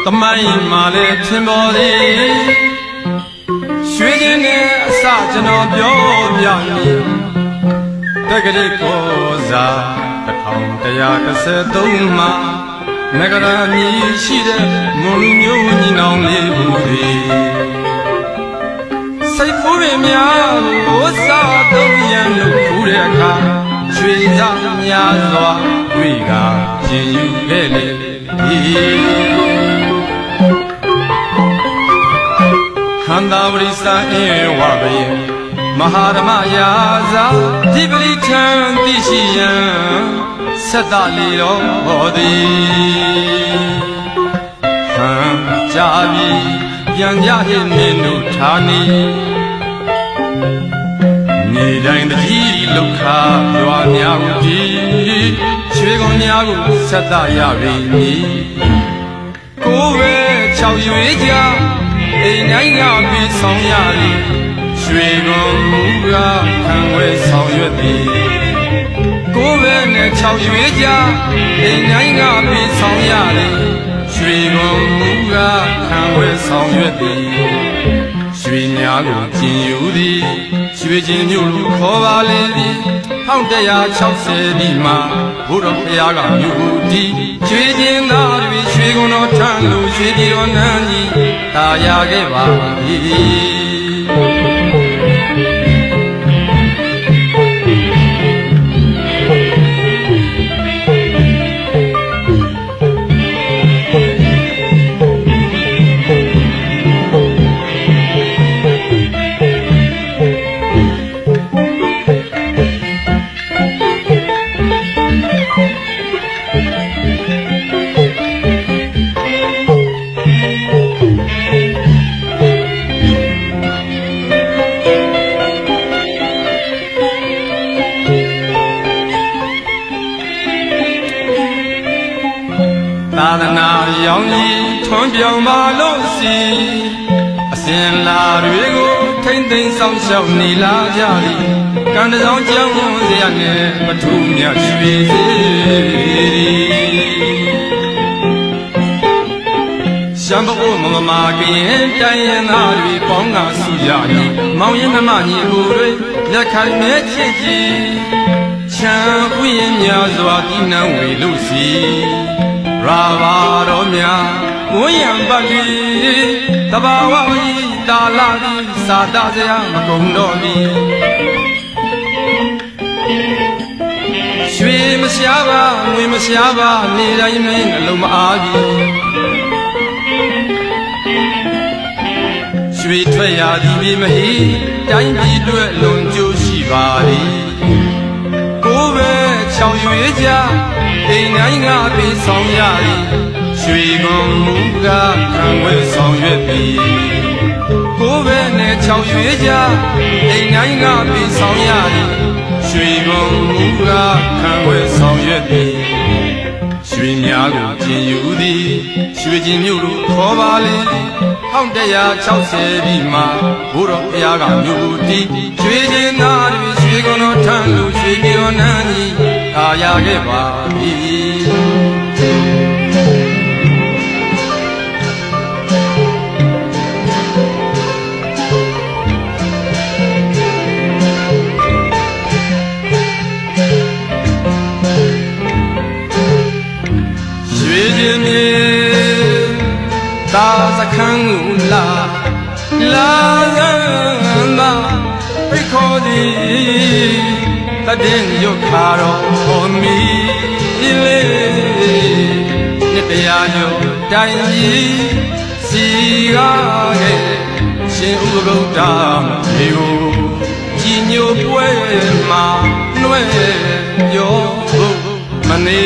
တမိုင်းမှာလည်းထင်ပေါ်သည်ရွှေချင်းနဲ့အစကျွန်တော်ပြောပြမည်တက္ကရာကိုစား1113မှာနဂရမြည်ရှိတဲ့မွန်လူမျိုးညီနောင်လေးဘူးတွေစိတ်ဖိုးပင်များကိုစားသုံးရန်လို့ခူးတဲ့အခါရွှေစားများစွာတွေ့ကကျင်ယူခဲ့လေခန္ဓာဝရိသအင်းဝဘယမဟာဓမ္မရာဇာဒီပရိထံသိရှိရန်ဆက်တလီတော်ဟောသည်ဟန်ကြပြီပြန်ကြတဲ့မင်းတို့ဌာနီနေတိုင်းတကြီးလုခရွာများကိုဒီရွှေကုန်များကိုဆက်တရပြီကိုယ်ပဲ6ရွေးကြအိမ်တိုင်းကပြီးဆောင်ရသည်ရွှေကုန်မူကခံဝဲဆောင်ရွက်သည်ကိုယ်ပဲနဲ့6ရွေးကြအိမ်တိုင်းကပြီးဆောင်ရသည်ရွှေကုန်မူကခံဝဲဆောင်ရွက်သည်ရွှေများကိုကျင်ယူသည်ရွှေချင်းမြို့လူခေါ်ပါလေသည်1160ဒီမှာဘုရားဖရာကမြို့ဒီရွှေချင်းသားတွေရွှေကုန်တော်ထမ်းလို့ရွှေပြည်တော်နန်းကြီးတာယာခဲ့ပါသာသနာရောင်ကြီးထွန်းပြောင်ပါလို့စီအစဉ်လာတွေကိုထိမ့်သိမ်းဆောင်ရှောက်နေလာကြသည်ကံတစောင်းကြောင်းစရာနဲ့ပထူမြတ်ရွှေစီရှမ်းဘုံမမာကရင်တိုင်းရင်သားတွေပေါင်းကစုကြသည်မောင်ရင်မမညီကိုတွေလက်ခိုင်မဲချစ်ကြည်ချမ်းဥယျာဉ်များစွာတိနှံဝေလို့စီရာဘာတော်များဝိယံပလီတဘာဝဝိတာလာတိသာတစရာမကုန်တော့မီရွှေမရှားပါငွေမရှားပါနေတိုင်းမင်းအလုံးမအားပြီရွှေထွက်ရာဒီပြီမဟိတိုင်းပြည်အတွက်လွန်ကျိုးရှိပါသည်ကိုယ်ပဲ6ရွေးကြအိမ်တိုင်းကပြီးဆောင်ရသည်ရွှေကုန်မူကခံဝဲဆောင်ရွက်သည်ကိုယ်ပဲနဲ့6ရွေးကြအိမ်တိုင်းကပြီးဆောင်ရသည်ရွှေကုန်မူကခံဝဲဆောင်ရွက်သည်ရွှေများကိုကျင်ယူသည်ရွှေချင်းမြို့လိုခေါ်ပါလေ1160ဒီမှာဘုရားဖရာကမြို့တီရွှေချင်းသားတွေရွှေကုန်တော်ထမ်းလို့ရွှေပြည်တော်နန်းကြီးတာယာခဲ့ပါပြီရွှေချင်းမြေသာစခန်းကိုလာကမ်းသာဖိတ်ခေါ်သည်တည်ရွတ်ခါတော်မီလေးနှစ်တရားကျော်တိုင်းကြီးစီကားခဲ့ရှင်ဥပဂုတ်တာမေကိုကြီးညိုပွဲမှာနှွဲ့ပြောမနေ